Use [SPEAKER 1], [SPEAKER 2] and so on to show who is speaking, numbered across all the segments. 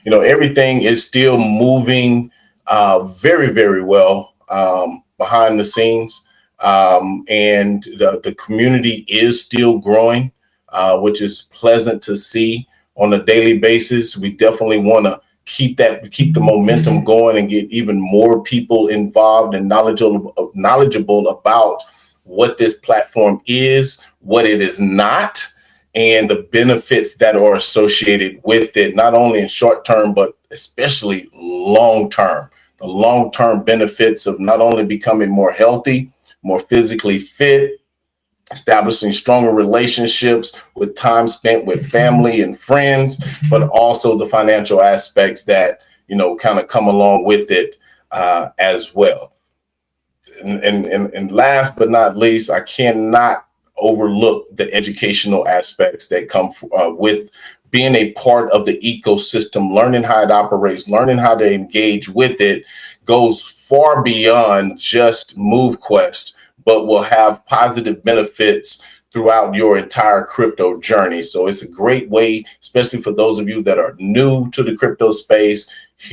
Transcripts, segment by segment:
[SPEAKER 1] Everything is still moving very, very well behind the scenes. And the community is still growing, which is pleasant to see on a daily basis. We definitely want to keep the momentum going and get even more people involved and knowledgeable about what this platform is, what it is not, and the benefits that are associated with it, not only in short term, but especially long term. The long term benefits of not only becoming more healthy, more physically fit, establishing stronger relationships with time spent with family and friends, but also the financial aspects that, kind of come along with it as well. And last but not least, I cannot overlook the educational aspects that come with being a part of the ecosystem, learning how it operates, learning how to engage with it goes far beyond just MoveQuest, but will have positive benefits throughout your entire crypto journey. So it's a great way, especially for those of you that are new to the crypto space,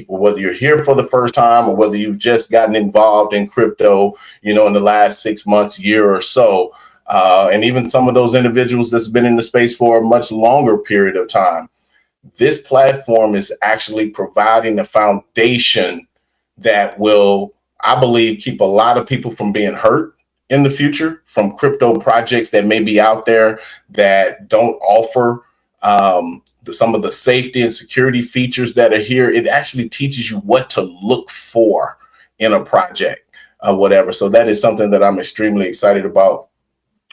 [SPEAKER 1] whether you're here for the first time or whether you've just gotten involved in crypto, in the last 6 months, year or so. And even some of those individuals that's been in the space for a much longer period of time. This platform is actually providing a foundation that will, I believe, keep a lot of people from being hurt in the future from crypto projects that may be out there that don't offer some of the safety and security features that are here. It actually teaches you what to look for in a project, whatever. So that is something that I'm extremely excited about,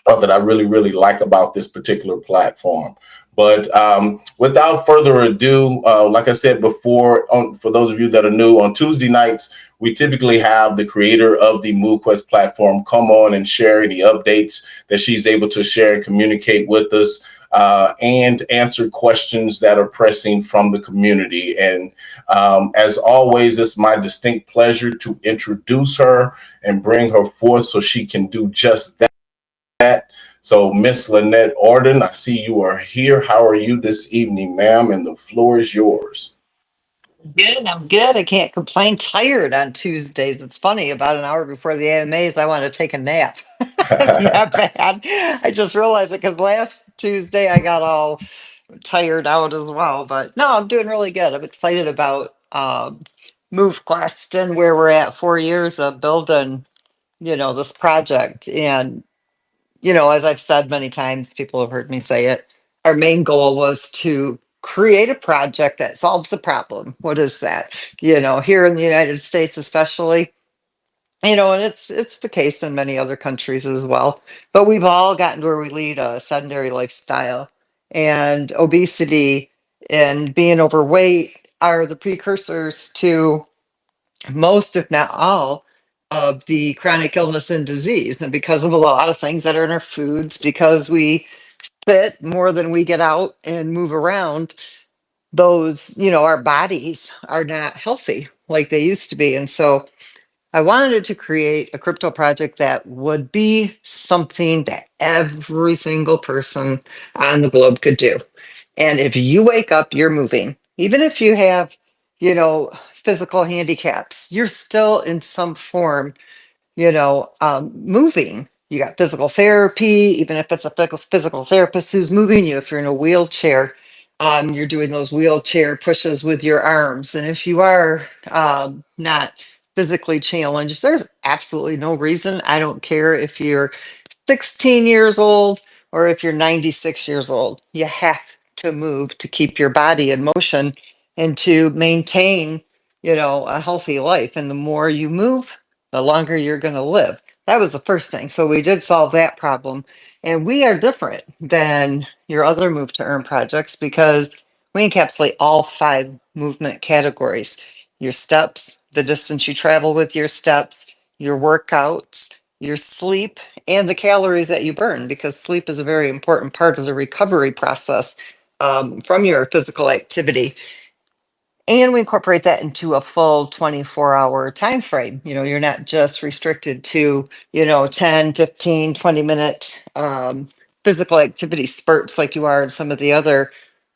[SPEAKER 1] or that I really, really like about this particular platform. But without further ado, like I said before, for those of you that are new, on Tuesday nights, we typically have the creator of the MoveQuest platform come on and share any updates that she's able to share and communicate with us, and answer questions that are pressing from the community. And as always, it's my distinct pleasure to introduce her and bring her forth so she can do just that. So, Miss Lynette Artin, I see you are here. How are you this evening, ma'am? And the floor is yours.
[SPEAKER 2] Good, I'm good. I can't complain. Tired on Tuesdays. It's funny, about an hour before the AMAs, I want to take a nap. It's not bad. I just realized it because last Tuesday I got all tired out as well. But no, I'm doing really good. I'm excited about MoveQuest and where we're at, 4 years of building, this project. And as I've said many times, people have heard me say it. Our main goal was to create a project that solves a problem. What is that? Here in the United States, especially, and it's the case in many other countries as well. But we've all gotten to where we lead a sedentary lifestyle, and obesity and being overweight are the precursors to most, if not all, of the chronic illness and disease. And because of a lot of things that are in our foods, because we sit more than we get out and move around, our bodies are not healthy like they used to be. And so I wanted to create a crypto project that would be something that every single person on the globe could do. And if you wake up, you're moving. Even if you have, physical handicaps, you're still in some form, moving. You got physical therapy, even if it's a physical therapist who's moving you. If you're in a wheelchair, you're doing those wheelchair pushes with your arms. And if you are not physically challenged, there's absolutely no reason. I don't care if you're 16 years old or if you're 96 years old, you have to move to keep your body in motion and to maintain, a healthy life. And the more you move, the longer you're going to live. That was the first thing. So we did solve that problem. And we are different than your other move to earn projects because we encapsulate all 5 movement categories: your steps, the distance you travel with your steps, your workouts, your sleep, and the calories that you burn, because sleep is a very important part of the recovery process from your physical activity. And we incorporate that into a full 24-hour time frame. You're not just restricted to 10, 15, 20 minute physical activity spurts like you are in some of the other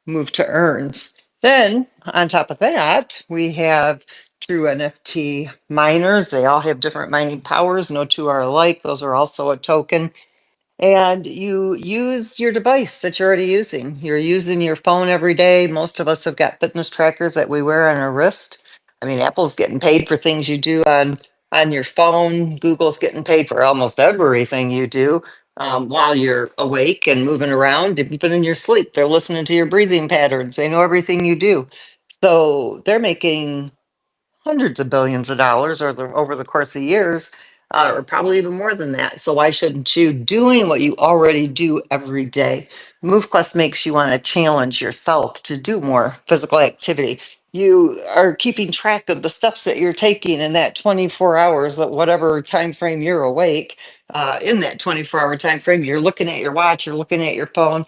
[SPEAKER 2] move to earns. Then on top of that, we have true NFT miners. They all have different mining powers. No two are alike. Those are also a token. And you use your device that you're already using. You're using your phone every day. Most of us have got fitness trackers that we wear on our wrist. I mean, Apple's getting paid for things you do on your phone. Google's getting paid for almost everything you do while you're awake and moving around. Even in your sleep, they're listening to your breathing patterns. They know everything you do. So they're making hundreds of billions of dollars over the course of years, or probably even more than that. So why shouldn't you doing what you already do every day? MoveQuest makes you want to challenge yourself to do more physical activity. You are keeping track of the steps that you're taking in that 24 hours, that whatever time frame you're awake. In that 24-hour time frame, you're looking at your watch, you're looking at your phone.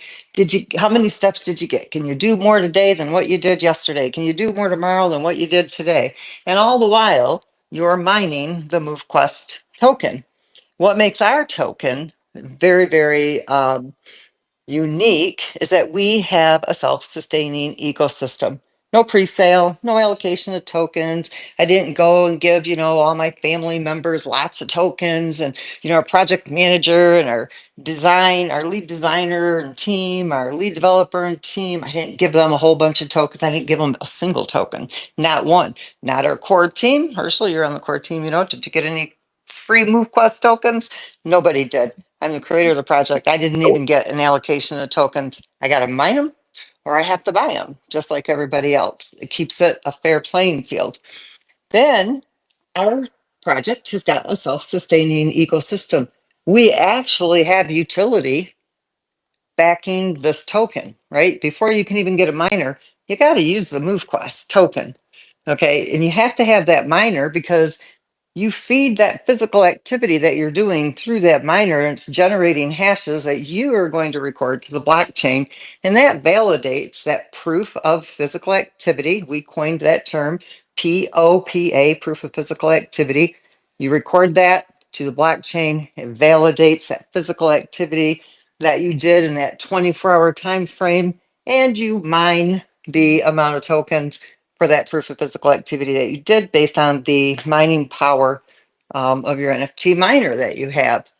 [SPEAKER 2] How many steps did you get? Can you do more today than what you did yesterday? Can you do more tomorrow than what you did today? And all the while, you're mining the MoveQuest token. What makes our token very, very unique is that we have a self-sustaining ecosystem. No pre-sale, no allocation of tokens. I didn't go and give, all my family members lots of tokens, and, our project manager and our lead designer and team, our lead developer and team. I didn't give them a whole bunch of tokens. I didn't give them a single token, not one. Not our core team. Herschel, you're on the core team, did you get any free MoveQuest tokens? Nobody did. I'm the creator of the project. I didn't even get an allocation of tokens. I got to mine them or I have to buy them, just like everybody else. It keeps it a fair playing field. Then our project has got a self-sustaining ecosystem. We actually have utility backing this token, right? Before you can even get a miner, you got to use the MoveQuest token. Okay. And you have to have that miner because you feed that physical activity that you're doing through that miner, and it's generating hashes that you are going to record to the blockchain. And that validates that proof of physical activity. We coined that term, POPA, proof of physical activity. You record that to the blockchain. It validates that physical activity that you did in that 24-hour time frame, and you mine the amount of tokens for that proof of physical activity that you did based on the mining power of your NFT miner that you have.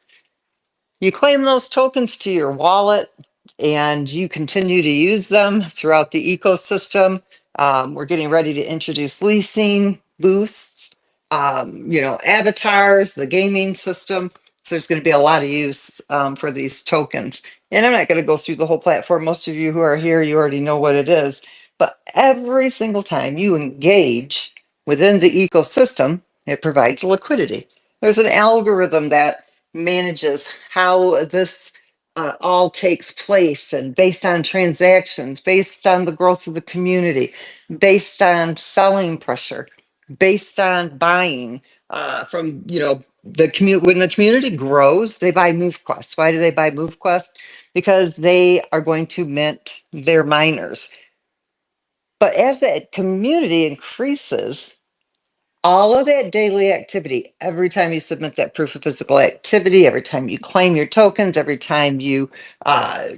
[SPEAKER 2] You claim those tokens to your wallet and you continue to use them throughout the ecosystem. We're getting ready to introduce leasing, boosts, avatars, the gaming system. So there's going to be a lot of use for these tokens. And I'm not going to go through the whole platform. Most of you who are here, you already know what it is. But every single time you engage within the ecosystem, it provides liquidity. There's an algorithm that manages how this all takes place, and based on transactions, based on the growth of the community, based on selling pressure, based on buying from the commute. When the community grows, they buy MoveQuest. Why do they buy MoveQuest? Because they are going to mint their miners. But as that community increases, all of that daily activity, every time you submit that proof of physical activity, every time you claim your tokens, every time you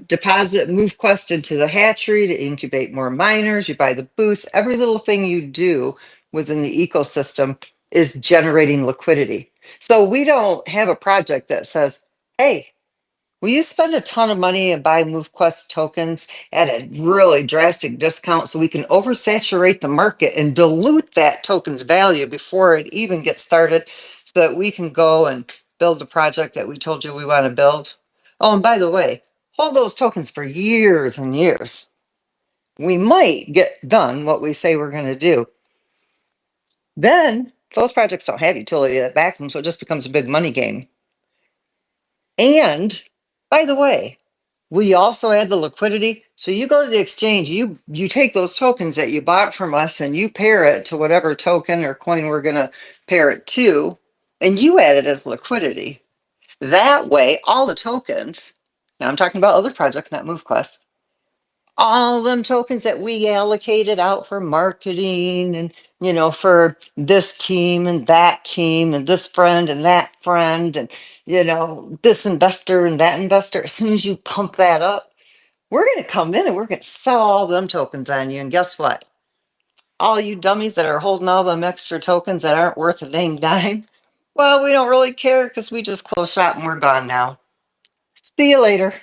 [SPEAKER 2] deposit MoveQuest into the hatchery to incubate more miners, you buy the boosts, every little thing you do within the ecosystem is generating liquidity. So we don't have a project that says, hey, will you spend a ton of money and buy MoveQuest tokens at a really drastic discount so we can oversaturate the market and dilute that token's value before it even gets started so that we can go and build the project that we told you we want to build? Oh, and by the way, hold those tokens for years and years. We might get done what we say we're going to do. Then those projects don't have utility that backs them, so it just becomes a big money game. And by the way, we also add the liquidity. So you go to the exchange, you take those tokens that you bought from us and you pair it to whatever token or coin we're going to pair it to, and you add it as liquidity. That way, all the tokens, now I'm talking about other projects, not MoveQuest, all them tokens that we allocated out for marketing and for this team and this friend and that friend and this investor and that investor, as soon as you pump that up, we're going to come in and we're going to sell all them tokens on you. And guess what? all you dummies that are holding all them extra tokens that aren't worth a dang dime, well, we don't really care because we just close shop and we're gone now. See you later.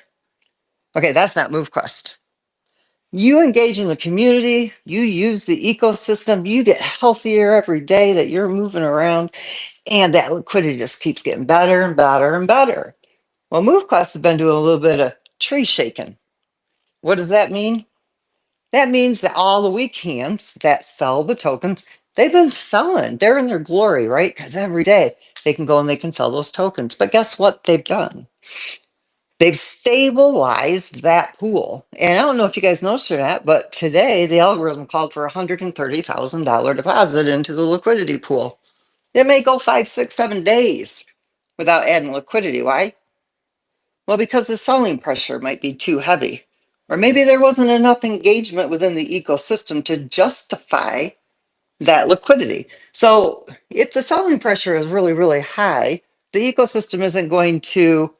[SPEAKER 2] Okay, that's not MoveQuest. You engage in the community, you use the ecosystem, you get healthier every day that you're moving around, and that liquidity just keeps getting better and better and better. Well, MoveQuest has been doing a little bit of tree shaking. What does that mean? That means that all the weak hands that sell the tokens, they've been selling. They're in their glory, right? Because every day they can go and they can sell those tokens. But guess what they've done? They've stabilized that pool. And I don't know if you guys noticed or not, but today the algorithm called for a $130,000 deposit into the liquidity pool. It may go 5, 6, 7 days without adding liquidity. Why? Well, because the selling pressure might be too heavy. Or maybe there wasn't enough engagement within the ecosystem to justify that liquidity. So if the selling pressure is really, really high, the ecosystem isn't going to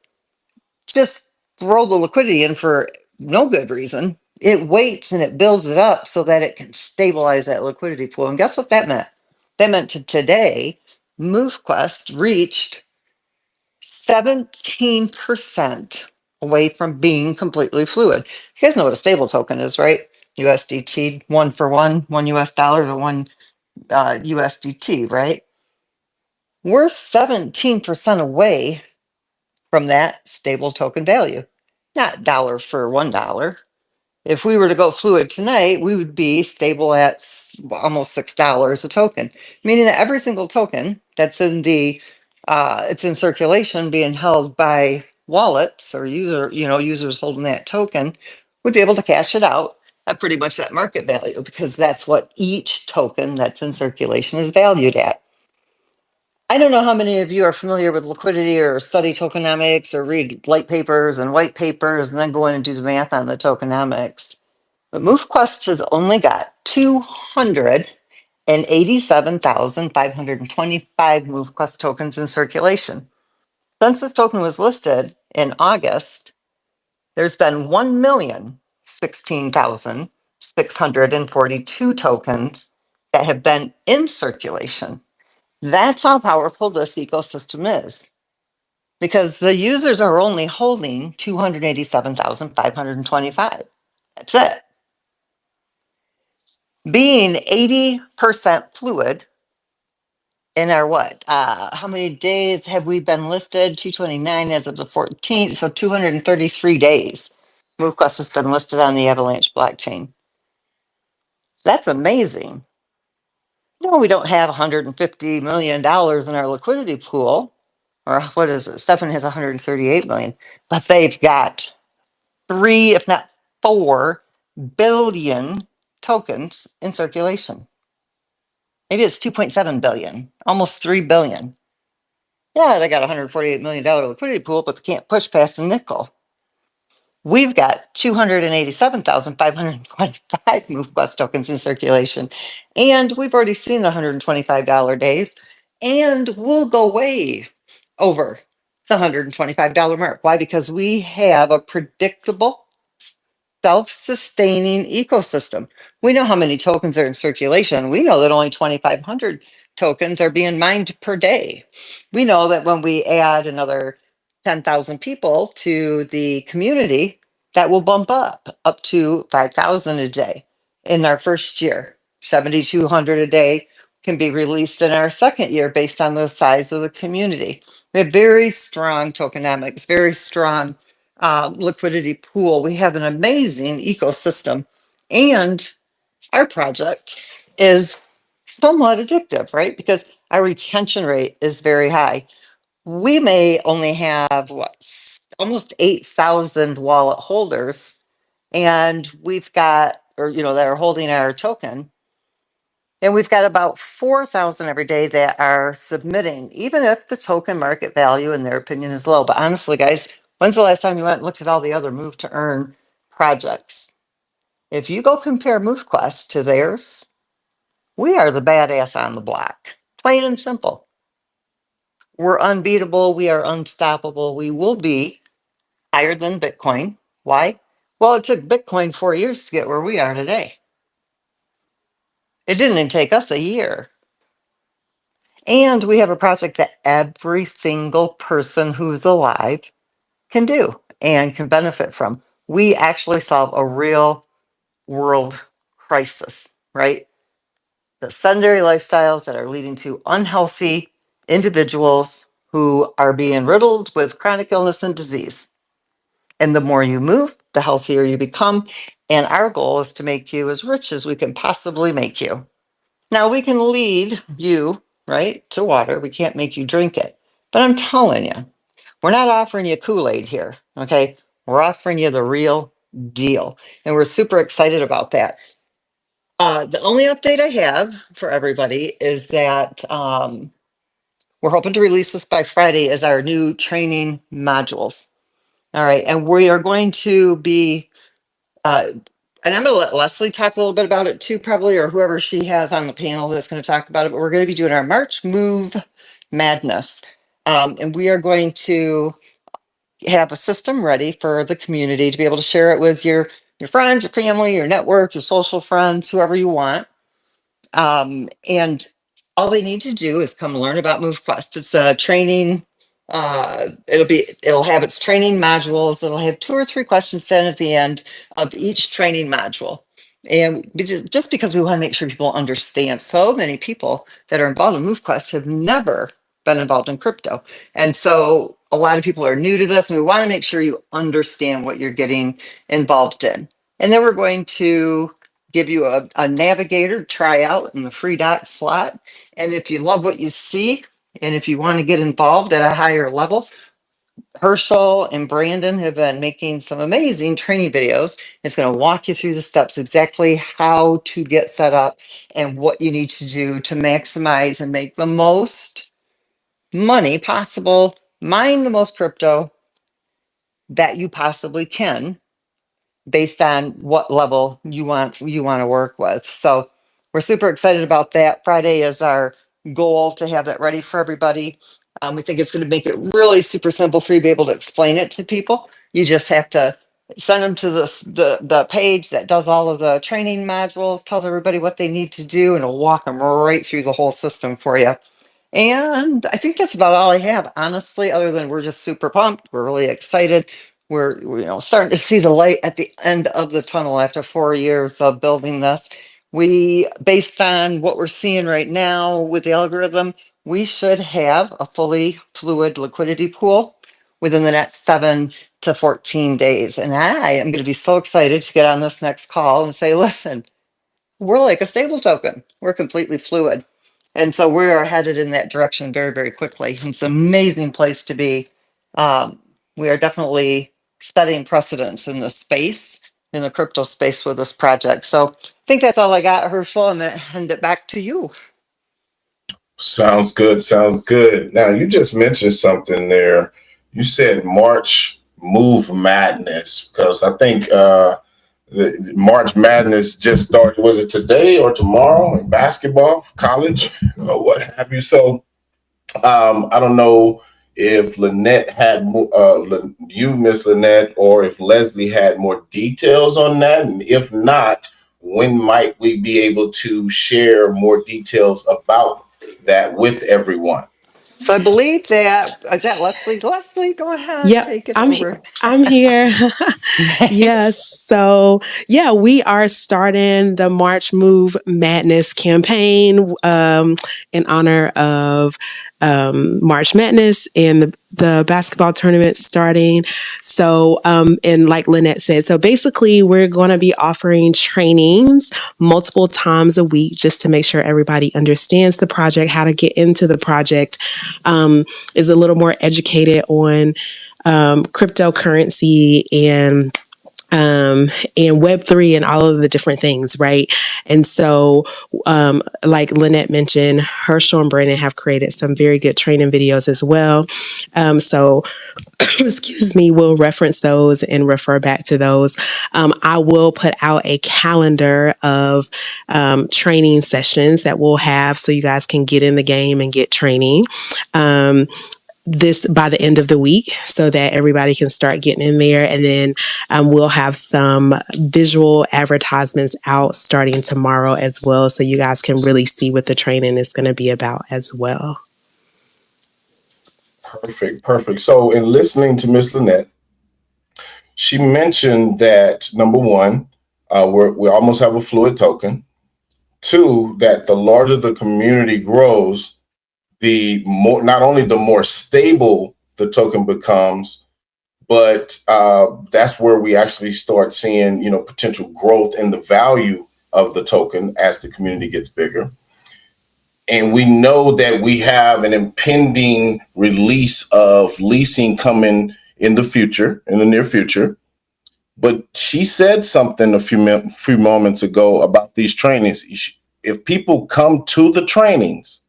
[SPEAKER 2] just throw the liquidity in for no good reason. It waits and it builds it up so that it can stabilize that liquidity pool. And guess what that meant? That meant today, MoveQuest reached 17% away from being completely fluid. You guys know what a stable token is, right? USDT, one for one US dollar to one USDT, right? We're 17% away from that stable token value, not dollar for $1. If we were to go fluid tonight, we would be stable at almost $6 a token, meaning that every single token that's in the it's in circulation being held by wallets or users holding that token would be able to cash it out at pretty much that market value because that's what each token that's in circulation is valued at. I don't know how many of you are familiar with liquidity or study tokenomics or read light papers and white papers and then go in and do the math on the tokenomics. But MoveQuest has only got 287,525 MoveQuest tokens in circulation. Since this token was listed in August, there's been 1,016,642 tokens that have been in circulation. That's how powerful this ecosystem is because the users are only holding 287,525. That's it. Being 80% fluid in our how many days have we been listed? 229 as of the 14th, so 233 days. MoveQuest has been listed on the Avalanche blockchain. That's amazing. No, we don't have $150 million in our liquidity pool, or what is it? Stefan has 138 million, but they've got 3, if not 4 billion tokens in circulation. Maybe it's 2.7 billion, almost 3 billion. Yeah, they got a $148 million liquidity pool, but they can't push past a nickel. We've got 287,525 MoveQuest tokens in circulation, and we've already seen the $125 days, and we'll go way over the $125 mark. Why? Because we have a predictable self-sustaining ecosystem. We know how many tokens are in circulation. We know that only 2,500 tokens are being mined per day. We know that when we add another 10,000 people to the community, that will bump up to 5,000 a day in our first year. 7,200 a day can be released in our second year based on the size of the community. We have very strong tokenomics, very strong liquidity pool. We have an amazing ecosystem, and our project is somewhat addictive, right? Because our retention rate is very high. We may only have almost 8,000 wallet holders, and we've got, that are holding our token. And we've got about 4,000 every day that are submitting, even if the token market value, in their opinion, is low. But honestly, guys, when's the last time you went and looked at all the other move to earn projects? If you go compare MoveQuest to theirs, we are the badass on the block, plain and simple. We're unbeatable. We are unstoppable. We will be higher than Bitcoin. Why? Well, it took Bitcoin 4 years to get where we are today. It didn't even take us a year. And we have a project that every single person who's alive can do and can benefit from. We actually solve a real world crisis, right? The sedentary lifestyles that are leading to unhealthy individuals who are being riddled with chronic illness and disease. And the more you move, the healthier you become. And our goal is to make you as rich as we can possibly make you. Now, we can lead you, right, to water. We can't make you drink it. But I'm telling you, we're not offering you Kool-Aid here, okay? We're offering you the real deal. And we're super excited about that. The only update I have for everybody is that we're hoping to release this by Friday as our new training modules. All right. And we are going to be, and I'm going to let Leslie talk a little bit about it too, probably, or whoever she has on the panel that's going to talk about it. But we're going to be doing our March Move Madness. And we are going to have a system ready for the community to be able to share it with your friends, your family, your network, your social friends, whoever you want. And all they need to do is come learn about MoveQuest. It's a training. It'll have its training modules. It'll have 2 or 3 questions done at the end of each training module. And just because we want to make sure people understand, so many people that are involved in MoveQuest have never been involved in crypto. And so a lot of people are new to this, and we want to make sure you understand what you're getting involved in. And then we're going to give you a navigator to try out in the free doc slot. And if you love what you see, and if you want to get involved at a higher level, Herschel and Brandon have been making some amazing training videos. It's going to walk you through the steps, exactly how to get set up and what you need to do to maximize and make the most money possible, mine the most crypto that you possibly can, based on what level you want to work with. So we're super excited about that. Friday is our goal to have that ready for everybody. We think it's going to make it really super simple for you to be able to explain it to people. You just have to send them to the page that does all of the training modules, tells everybody what they need to do, and it'll walk them right through the whole system for you. And I think that's about all I have, honestly, other than we're just super pumped. We're really excited. We're starting to see the light at the end of the tunnel after 4 years of building this. Based on what we're seeing right now with the algorithm, we should have a fully fluid liquidity pool within the next 7 to 14 days. And I am going to be so excited to get on this next call and say, listen, we're like a stable token. We're completely fluid. And so we are headed in that direction very, very quickly. It's an amazing place to be. We are definitely setting precedents in the space, in the crypto space with this project. So I think that's all I got, Herschel. I'm going to hand it back to you.
[SPEAKER 1] Sounds good. Sounds good. Now, you just mentioned something there. You said March Move Madness, because I think the March Madness just started. Was it today or tomorrow in basketball, college, or what have you? So I don't know if Lynette had you, Miss Lynette, or if Leslie had more details on that. And if not, when might we be able to share more details about that with everyone?
[SPEAKER 2] So I believe that, is that Leslie? Leslie, go ahead,
[SPEAKER 3] Yep,
[SPEAKER 2] take it over.
[SPEAKER 3] I'm here. Yes.
[SPEAKER 2] Thanks.
[SPEAKER 3] So, yeah, we are starting the March Move Madness campaign in honor of March Madness and the basketball tournament starting. So, and like Lynette said, so basically we're going to be offering trainings multiple times a week just to make sure everybody understands the project, how to get into the project, is a little more educated on cryptocurrency and Web3 and all of the different things, right? And so, like Lynette mentioned, Herschel and Brandon have created some very good training videos as well. So, excuse me, we'll reference those and refer back to those. I will put out a calendar of training sessions that we'll have so you guys can get in the game and get training. this by the end of the week so that everybody can start getting in there. And then we'll have some visual advertisements out starting tomorrow as well. So you guys can really see what the training is going to be about as well.
[SPEAKER 1] Perfect. So in listening to Miss Lynette, she mentioned that number one, we almost have a fluid token. Two, that the larger the community grows, the more, not only the more stable the token becomes, but that's where we actually start seeing, potential growth in the value of the token as the community gets bigger. And we know that we have an impending release of leasing coming in the near future. But she said something a few moments ago about these trainings. If people come to the trainings,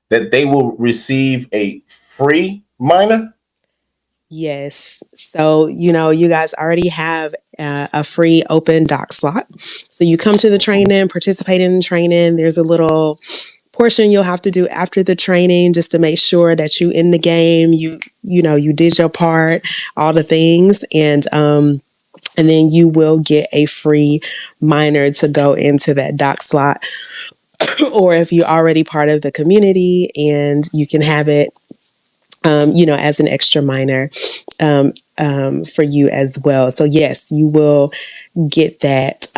[SPEAKER 1] that they will receive a free miner?
[SPEAKER 3] Yes. So, you guys already have a free open doc slot. So you come to the training, participate in the training. There's a little portion you'll have to do after the training just to make sure that you in the game, you did your part, all the things. And then you will get a free miner to go into that doc slot. Or if you're already part of the community and you can have it, as an extra miner for you as well. So yes, you will get that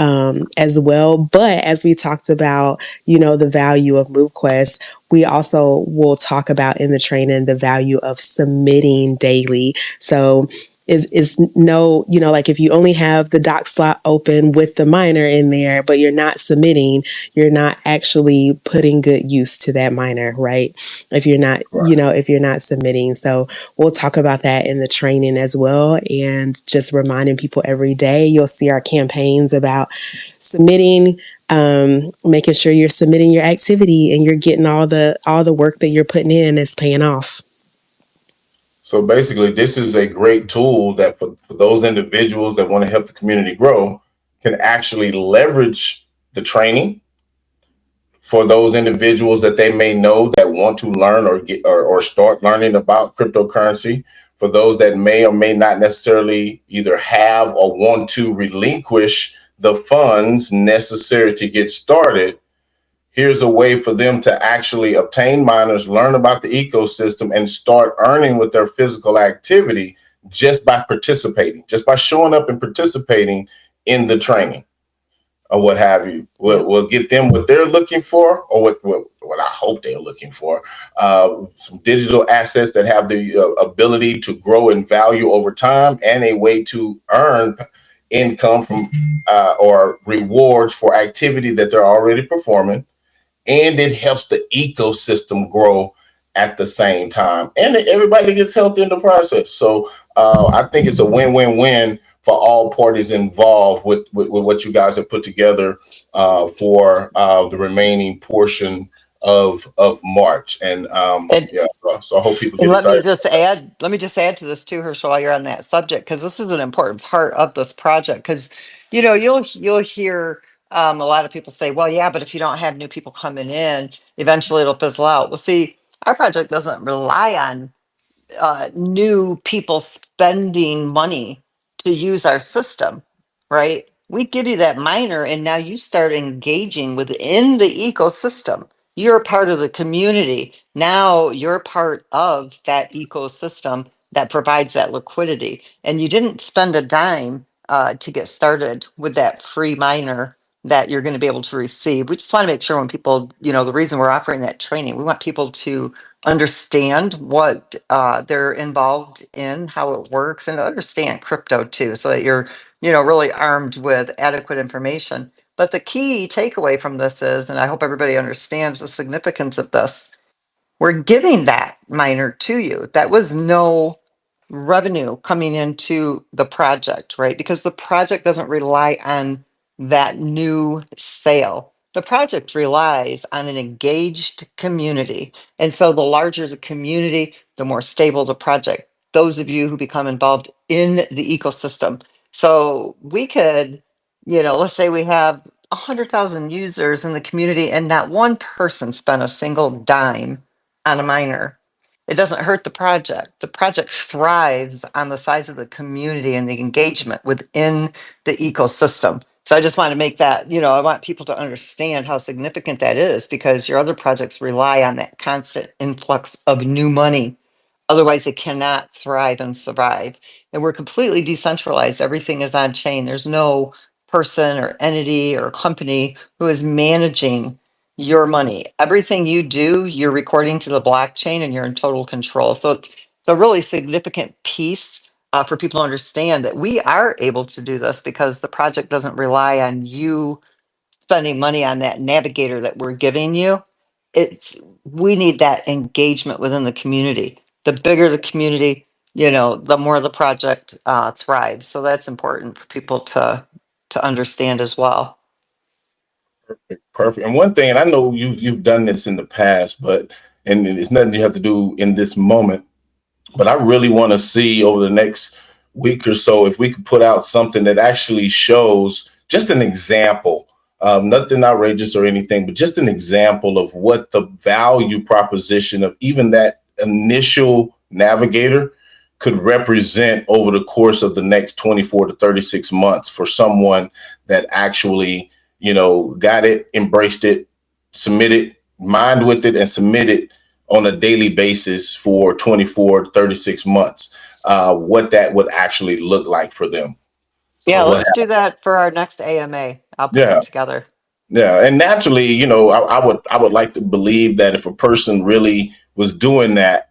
[SPEAKER 3] as well. But as we talked about, the value of MoveQuest, we also will talk about in the training the value of submitting daily. So is no, like if you only have the doc slot open with the miner in there, but you're not submitting, you're not actually putting good use to that miner, right? If you're not,
[SPEAKER 1] Right.
[SPEAKER 3] if you're not submitting. So we'll talk about that in the training as well. And just reminding people every day, you'll see our campaigns about submitting, making sure you're submitting your activity and you're getting all the work that you're putting in is paying off.
[SPEAKER 1] So basically, this is a great tool that for those individuals that want to help the community grow can actually leverage the training for those individuals that they may know that want to learn or start learning about cryptocurrency. For those that may or may not necessarily either have or want to relinquish the funds necessary to get started, here's a way for them to actually obtain miners, learn about the ecosystem, and start earning with their physical activity just by participating, just by showing up and participating in the training or what have you. We'll get them what they're looking for, or what I hope they're looking for, some digital assets that have the ability to grow in value over time and a way to earn income from or rewards for activity that they're already performing. And it helps the ecosystem grow at the same time. And everybody gets healthy in the process. So I think it's a win-win-win for all parties involved with what you guys have put together for the remaining portion of March. And so I hope people
[SPEAKER 2] And
[SPEAKER 1] get excited.
[SPEAKER 2] let me just add to this too, Herschel, while you're on that subject, because this is an important part of this project. Because you'll hear a lot of people say, "Well, yeah, but if you don't have new people coming in, eventually it'll fizzle out." Well, see, our project doesn't rely on new people spending money to use our system, right? We give you that miner, and now you start engaging within the ecosystem. You're a part of the community. Now you're part of that ecosystem that provides that liquidity. And you didn't spend a dime to get started with that free miner that you're going to be able to receive. We just want to make sure when people, the reason we're offering that training, we want people to understand what they're involved in, how it works, and to understand crypto too, so that you're, really armed with adequate information. But the key takeaway from this is, and I hope everybody understands the significance of this, we're giving that miner to you. That was no revenue coming into the project, right? Because the project doesn't rely on that new sale. The project relies on an engaged community. And so the larger the community, the more stable the project. Those of you who become involved in the ecosystem. So we could, let's say we have 100,000 users in the community and not one person spent a single dime on a miner. it doesn't hurt the project. The project thrives on the size of the community and the engagement within the ecosystem. So I just want to make that, I want people to understand how significant that is, because your other projects rely on that constant influx of new money. Otherwise, it cannot thrive and survive. And we're completely decentralized. Everything is on chain. There's no person or entity or company who is managing your money. Everything you do, you're recording to the blockchain and you're in total control. So it's a really significant piece for people to understand that we are able to do this because the project doesn't rely on you spending money on that navigator that we're giving you. We need that engagement within the community. The bigger the community, the more the project thrives. So that's important for people to understand as well.
[SPEAKER 1] Perfect. And one thing, and I know you've done this in the past, and it's nothing you have to do in this moment, but I really want to see over the next week or so if we could put out something that actually shows just an example, nothing outrageous or anything, but just an example of what the value proposition of even that initial navigator could represent over the course of the next 24 to 36 months for someone that actually got it, embraced it, submitted, mined with it, and submitted on a daily basis for 24 to 36 months, what that would actually look like for them.
[SPEAKER 2] Yeah, let's do that for our next AMA. I'll put it together.
[SPEAKER 1] Yeah, and naturally, I would like to believe that if a person really was doing that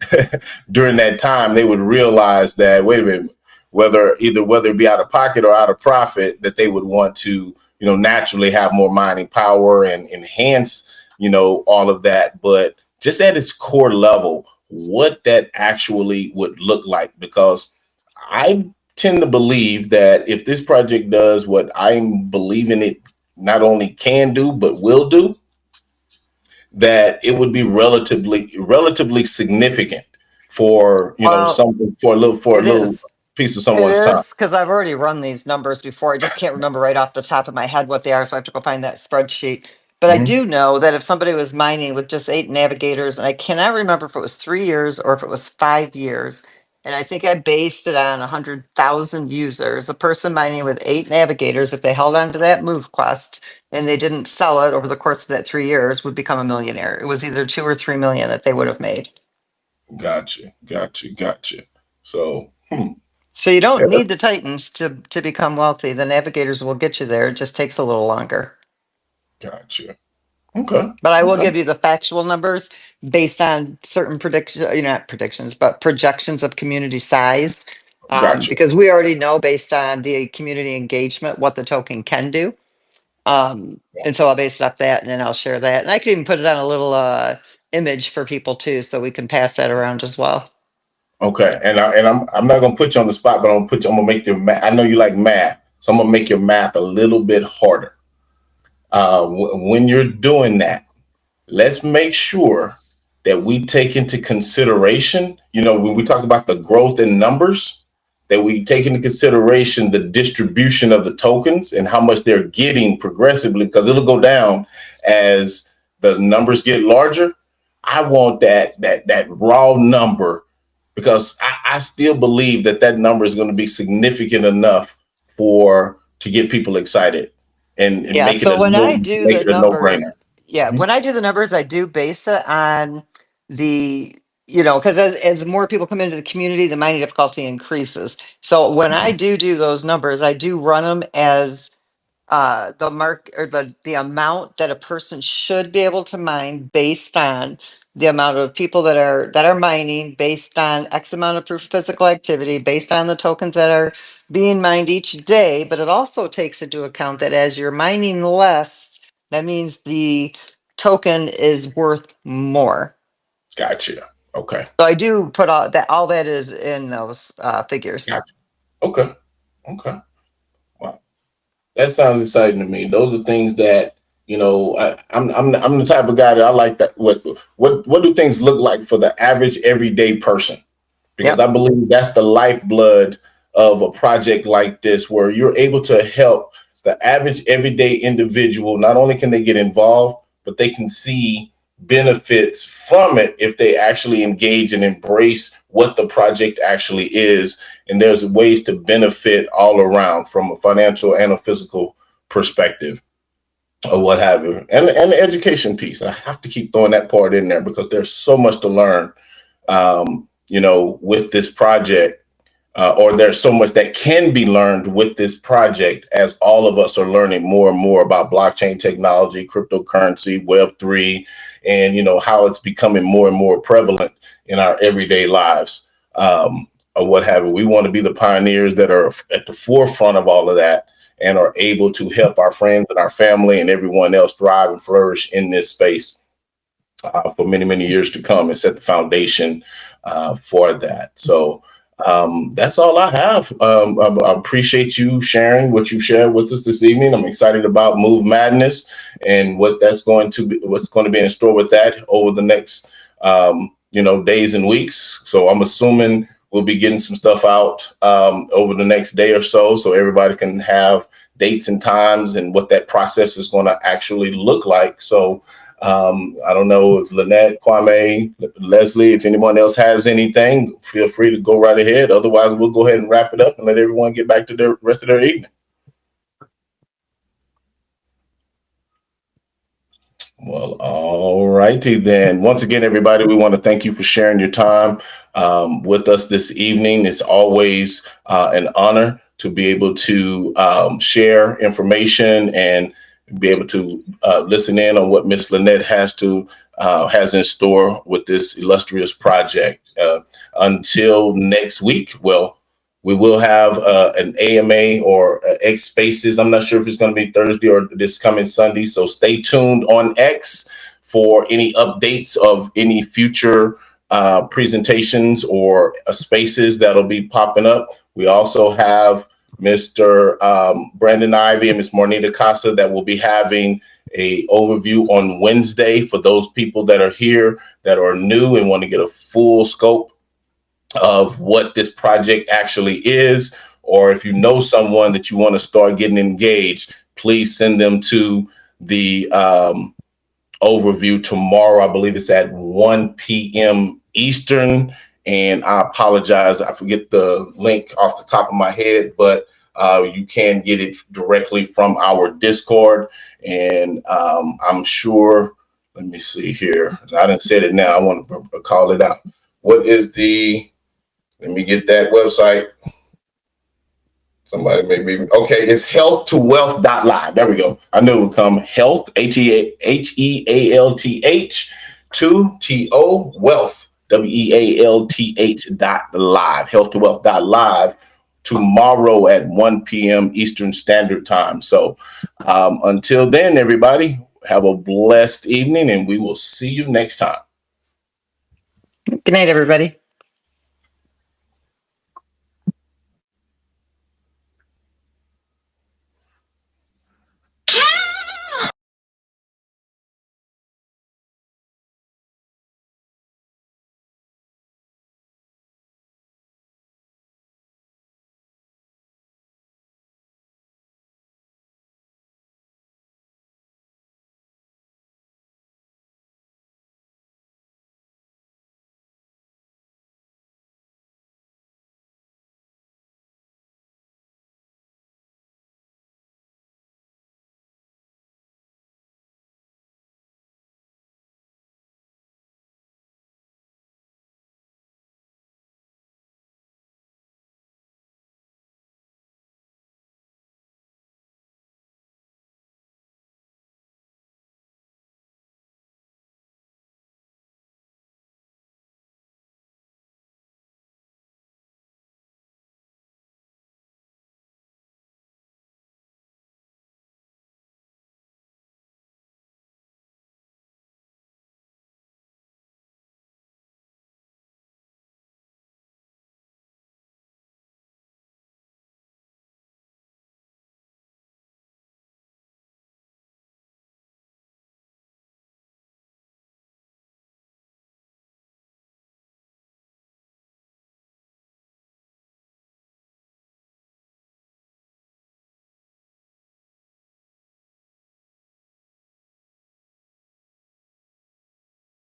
[SPEAKER 1] during that time, they would realize that, wait a minute, whether it be out of pocket or out of profit, that they would want to naturally have more mining power and enhance, all of that. But just at its core level, what that actually would look like, because I tend to believe that if this project does what I'm believing it not only can do, but will do, that it would be relatively significant for, something for a little piece of someone's time.
[SPEAKER 2] Because I've already run these numbers before. I just can't remember right off the top of my head what they are, so I have to go find that spreadsheet. But I do know that if somebody was mining with just 8 navigators, and I cannot remember if it was 3 years or if it was 5 years, and I think I based it on 100,000 users, a person mining with 8 navigators, if they held on to that MoveQuest and they didn't sell it over the course of that 3 years, would become a millionaire. It was either 2 or 3 million that they would have made.
[SPEAKER 1] Gotcha. So,
[SPEAKER 2] So you don't need the Titans to become wealthy. The navigators will get you there. It just takes a little longer.
[SPEAKER 1] Gotcha. Okay.
[SPEAKER 2] But I will give you the factual numbers based on certain predictions, not predictions, but projections of community size.
[SPEAKER 1] Gotcha.
[SPEAKER 2] Because we already know based on the community engagement what the token can do. And so I'll base it off that, and then I'll share that. And I can even put it on a little image for people too, so we can pass that around as well.
[SPEAKER 1] Okay, and I'm not gonna put you on the spot, but I'm gonna make your math. I know you like math, so I'm gonna make your math a little bit harder. When you're doing that, let's make sure that we take into consideration, when we talk about the growth in numbers, that we take into consideration the distribution of the tokens and how much they're getting progressively, because it'll go down as the numbers get larger. I want that raw number, because I still believe that number is going to be significant enough to get people excited and make it a no-brainer.
[SPEAKER 2] When I do the numbers, I do base it on the, because as more people come into the community, the mining difficulty increases. So when I do those numbers, I do run them as the mark or the amount that a person should be able to mine based on the amount of people that are mining, based on X amount of proof of physical activity, based on the tokens that are being mined each day. But it also takes into account that as you're mining less, that means the token is worth more.
[SPEAKER 1] Gotcha. Okay.
[SPEAKER 2] So I do put all that is in those figures.
[SPEAKER 1] Gotcha. Okay. Wow. That sounds exciting to me. Those are things that, I'm the type of guy that I like that. What do things look like for the average everyday person? Because I believe that's the lifeblood of a project like this, where you're able to help the average everyday individual. Not only can they get involved, but they can see benefits from it if they actually engage and embrace what the project actually is. And there's ways to benefit all around from a financial and a physical perspective or what have you. And the education piece, I have to keep throwing that part in there because there's so much to learn, with this project. Or there's so much that can be learned with this project as all of us are learning more and more about blockchain technology, cryptocurrency, Web3, and, how it's becoming more and more prevalent in our everyday lives, or what have you. We want to be the pioneers that are at the forefront of all of that and are able to help our friends and our family and everyone else thrive and flourish in this space for many, many years to come and set the foundation for that. So that's all I have. I appreciate you sharing what you shared with us this evening. I'm excited about Move Madness and what's going to be in store with that over the next, days and weeks. So I'm assuming we'll be getting some stuff out over the next day or so everybody can have dates and times and what that process is going to actually look like. So I don't know if Lynette, Kwame, Leslie, if anyone else has anything, feel free to go right ahead. Otherwise, we'll go ahead and wrap it up and let everyone get back to the rest of their evening. Well, all righty then. Once again, everybody, we want to thank you for sharing your time with us this evening. It's always an honor to be able to share information and be able to listen in on what Miss Lynette has in store with this illustrious project. Until next week, well, we will have an AMA or X Spaces. I'm not sure if it's going to be Thursday or this coming Sunday. So stay tuned on X for any updates of any future presentations or spaces that'll be popping up. We also have Mr. Brandon Ivy and Ms. Marnita Casa that will be having a overview on Wednesday for those people that are here that are new and want to get a full scope of what this project actually is. Or if you know someone that you want to start getting engaged, please send them to the overview tomorrow. I believe it's at 1 p.m. Eastern. And I apologize, I forget the link off the top of my head, but you can get it directly from our Discord. And I'm sure, let me see here. I didn't say it now. I want to call it out. What is let me get that website. Somebody may be, okay, it's health2wealth.live. There we go. I knew it would come. Health, HEALTH, 2TO, wealth, WEALTH.live, health2wealth.live, tomorrow at 1 p.m. Eastern Standard Time. So until then, everybody, have a blessed evening and we will see you next time.
[SPEAKER 2] Good night, everybody.